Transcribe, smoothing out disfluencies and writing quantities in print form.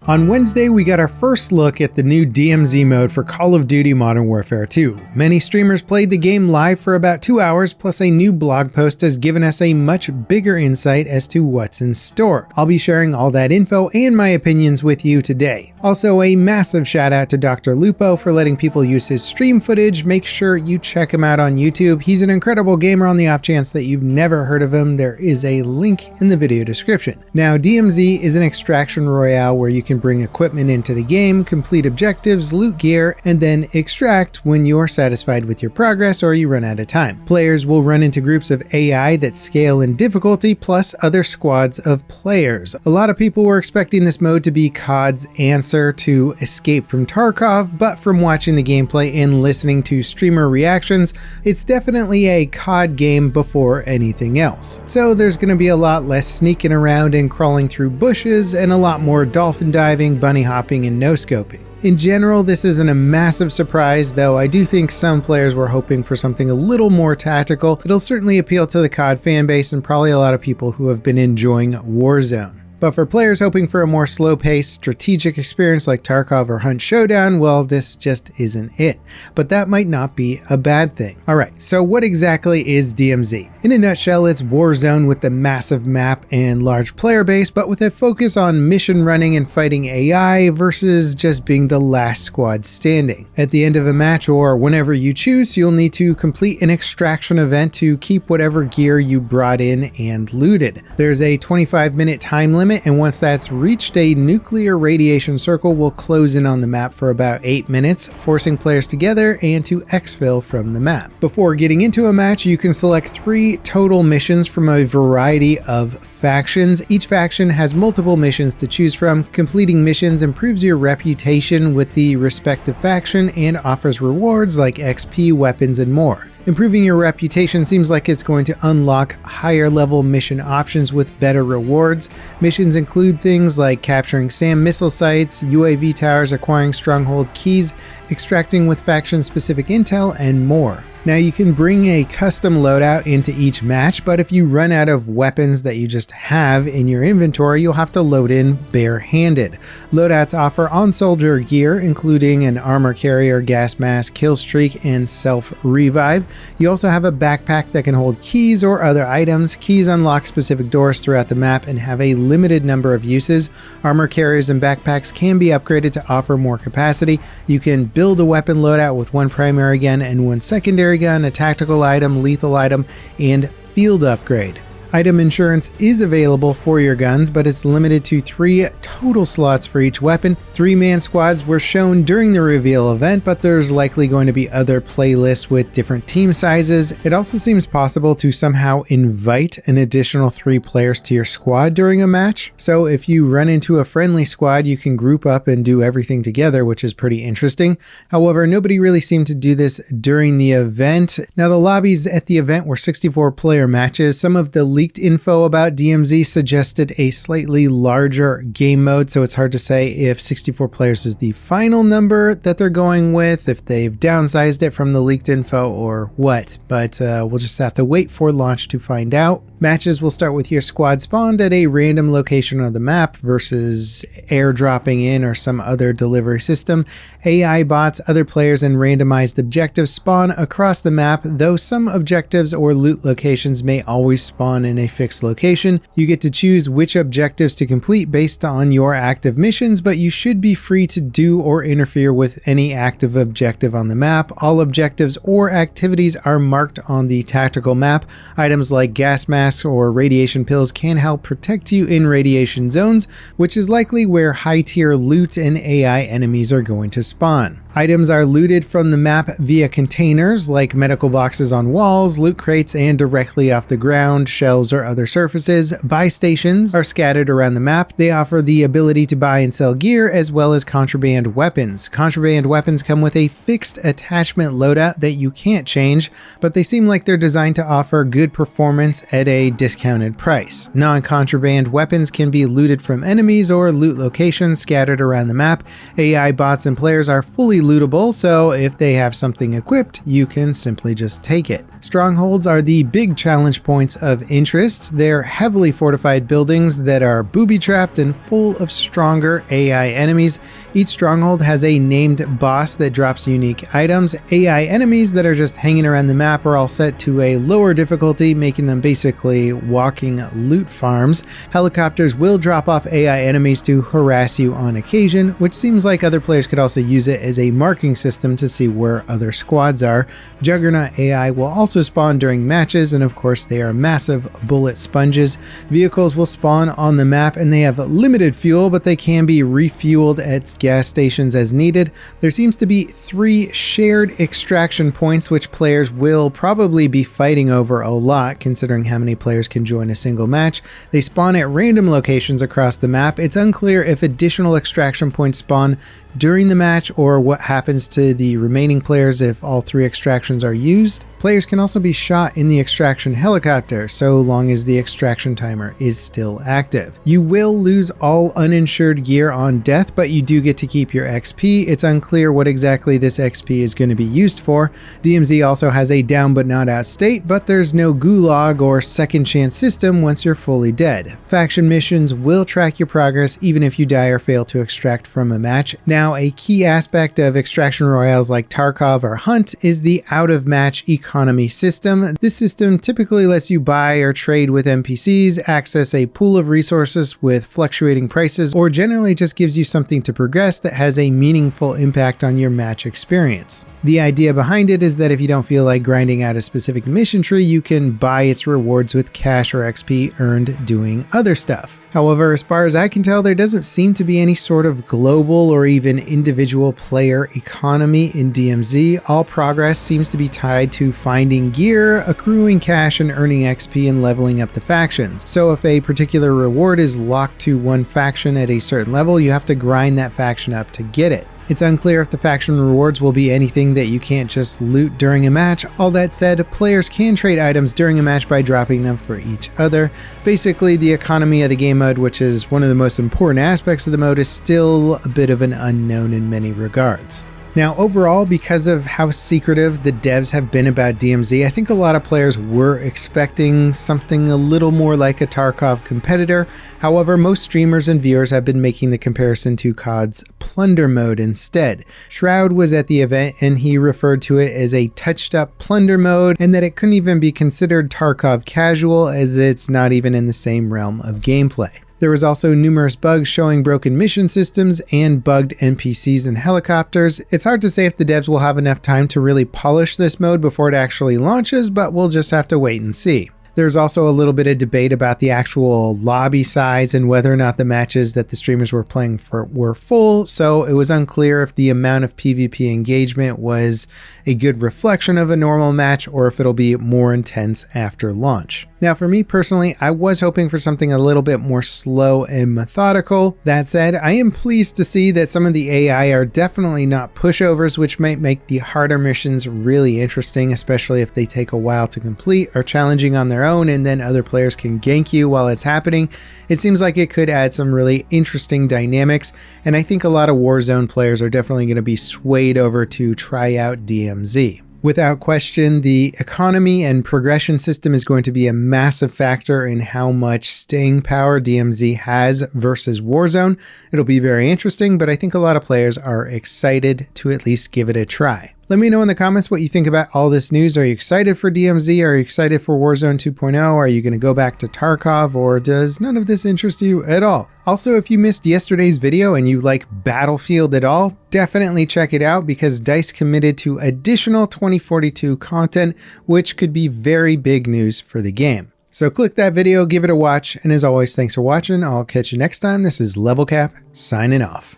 On Wednesday, we got our first look at the new DMZ mode for Call of Duty Modern Warfare 2. Many streamers played the game live for about 2 hours, plus a new blog post has given us a much bigger insight as to what's in store. I'll be sharing all that info and my opinions with you today. Also, a massive shout out to Dr. Lupo for letting people use his stream footage. Make sure you check him out on YouTube. He's an incredible gamer. On the off chance that you've never heard of him, there is a link in the video description. Now, DMZ is an extraction royale where you can bring equipment into the game, complete objectives, loot gear, and then extract when you're satisfied with your progress or you run out of time. Players will run into groups of AI that scale in difficulty, plus other squads of players. A lot of people were expecting this mode to be COD's answer to Escape from Tarkov, but from watching the gameplay and listening to streamer reactions, it's definitely a COD game before anything else. So there's going to be a lot less sneaking around and crawling through bushes, and a lot more dolphin diving, bunny hopping, and no-scoping. In general, this isn't a massive surprise, though I do think some players were hoping for something a little more tactical. It'll certainly appeal to the COD fanbase and probably a lot of people who have been enjoying Warzone. But for players hoping for a more slow-paced, strategic experience like Tarkov or Hunt Showdown, well, this just isn't it. But that might not be a bad thing. Alright, so what exactly is DMZ? In a nutshell, it's Warzone with the massive map and large player base, but with a focus on mission running and fighting AI versus just being the last squad standing. At the end of a match, or whenever you choose, you'll need to complete an extraction event to keep whatever gear you brought in and looted. There's a 25-minute time limit, and once that's reached, a nuclear radiation circle will close in on the map for about 8 minutes, forcing players together and to exfil from the map. Before getting into a match, you can select 3 total missions from a variety of factions. Each faction has multiple missions to choose from. Completing missions improves your reputation with the respective faction and offers rewards like XP, weapons, and more. Improving your reputation seems like it's going to unlock higher level mission options with better rewards. Missions include things like capturing SAM missile sites, UAV towers, acquiring stronghold keys, extracting with faction specific intel, and more. Now, you can bring a custom loadout into each match, but if you run out of weapons that you just have in your inventory, you'll have to load in barehanded. Loadouts offer on-soldier gear, including an armor carrier, gas mask, kill streak, and self-revive. You also have a backpack that can hold keys or other items. Keys unlock specific doors throughout the map and have a limited number of uses. Armor carriers and backpacks can be upgraded to offer more capacity. You can build a weapon loadout with one primary gun and one secondary gun, a tactical item, lethal item, and field upgrade. Item insurance is available for your guns, but it's limited to 3 total slots for each weapon. 3-man squads were shown during the reveal event, but there's likely going to be other playlists with different team sizes. It also seems possible to somehow invite an additional 3 players to your squad during a match. So if you run into a friendly squad, you can group up and do everything together, which is pretty interesting. However, nobody really seemed to do this during the event. Now, the lobbies at the event were 64-player matches. Some of the leaked info about DMZ suggested a slightly larger game mode, so it's hard to say if 64 players is the final number that they're going with, if they've downsized it from the leaked info or what, but we'll just have to wait for launch to find out. Matches will start with your squad spawned at a random location on the map versus airdropping in or some other delivery system. AI bots, other players, and randomized objectives spawn across the map, though some objectives or loot locations may always spawn in a fixed location. You get to choose which objectives to complete based on your active missions, but you should be free to do or interfere with any active objective on the map. All objectives or activities are marked on the tactical map. Items like gas masks or radiation pills can help protect you in radiation zones, which is likely where high-tier loot and AI enemies are going to spawn. Items are looted from the map via containers like medical boxes on walls, loot crates, and directly off the ground, shelves, or other surfaces. Buy stations are scattered around the map. They offer the ability to buy and sell gear as well as contraband weapons. Contraband weapons come with a fixed attachment loadout that you can't change, but they seem like they're designed to offer good performance at a discounted price. Non-contraband weapons can be looted from enemies or loot locations scattered around the map. AI bots and players are fully lootable, so if they have something equipped, you can simply just take it. Strongholds are the big challenge points of interest. They're heavily fortified buildings that are booby-trapped and full of stronger AI enemies. Each stronghold has a named boss that drops unique items. AI enemies that are just hanging around the map are all set to a lower difficulty, making them basically walking loot farms. Helicopters will drop off AI enemies to harass you on occasion, which seems like other players could also use it as a marking system to see where other squads are. Juggernaut AI will also spawn during matches, and of course they are massive bullet sponges. Vehicles will spawn on the map and they have limited fuel, but they can be refueled at gas stations as needed. There seems to be 3 shared extraction points, which players will probably be fighting over a lot considering how many players can join a single match. They spawn at random locations across the map. It's unclear if additional extraction points spawn during the match or what happens to the remaining players if all 3 extractions are used. Players can also be shot in the extraction helicopter so long as the extraction timer is still active. You will lose all uninsured gear on death, but you do get to keep your XP. It's unclear what exactly this XP is going to be used for. DMZ also has a down but not out state, but there's no gulag or second chance system once you're fully dead. Faction missions will track your progress even if you die or fail to extract from a match. Now, a key aspect of extraction royales like Tarkov or Hunt is the out-of-match economy system. This system typically lets you buy or trade with NPCs, access a pool of resources with fluctuating prices, or generally just gives you something to progress that has a meaningful impact on your match experience. The idea behind it is that if you don't feel like grinding out a specific mission tree, you can buy its rewards with cash or XP earned doing other stuff. However, as far as I can tell, there doesn't seem to be any sort of global or even individual player economy in DMZ. All progress seems to be tied to finding gear, accruing cash, and earning XP and leveling up the factions. So if a particular reward is locked to one faction at a certain level, you have to grind that faction up to get it. It's unclear if the faction rewards will be anything that you can't just loot during a match. All that said, players can trade items during a match by dropping them for each other. Basically, the economy of the game mode, which is one of the most important aspects of the mode, is still a bit of an unknown in many regards. Now, overall, because of how secretive the devs have been about DMZ, I think a lot of players were expecting something a little more like a Tarkov competitor. However, most streamers and viewers have been making the comparison to COD's Plunder mode instead. Shroud was at the event and he referred to it as a touched up Plunder mode, and that it couldn't even be considered Tarkov casual as it's not even in the same realm of gameplay. There was also numerous bugs showing broken mission systems and bugged NPCs and helicopters. It's hard to say if the devs will have enough time to really polish this mode before it actually launches, but we'll just have to wait and see. There's also a little bit of debate about the actual lobby size and whether or not the matches that the streamers were playing for were full, so it was unclear if the amount of PvP engagement was a good reflection of a normal match or if it'll be more intense after launch. Now, for me personally, I was hoping for something a little bit more slow and methodical. That said, I am pleased to see that some of the AI are definitely not pushovers, which might make the harder missions really interesting, especially if they take a while to complete or challenging on their own and then other players can gank you while it's happening. It seems like it could add some really interesting dynamics, and I think a lot of Warzone players are definitely going to be swayed over to try out DMZ. Without question, the economy and progression system is going to be a massive factor in how much staying power DMZ has versus Warzone. It'll be very interesting, but I think a lot of players are excited to at least give it a try. Let me know in the comments what you think about all this news. Are you excited for DMZ? Are you excited for Warzone 2.0? Are you going to go back to Tarkov, or does none of this interest you at all? Also, if you missed yesterday's video and you like Battlefield at all, definitely check it out because DICE committed to additional 2042 content, which could be very big news for the game. So click that video, give it a watch, and as always, thanks for watching. I'll catch you next time. This is Level Cap, signing off.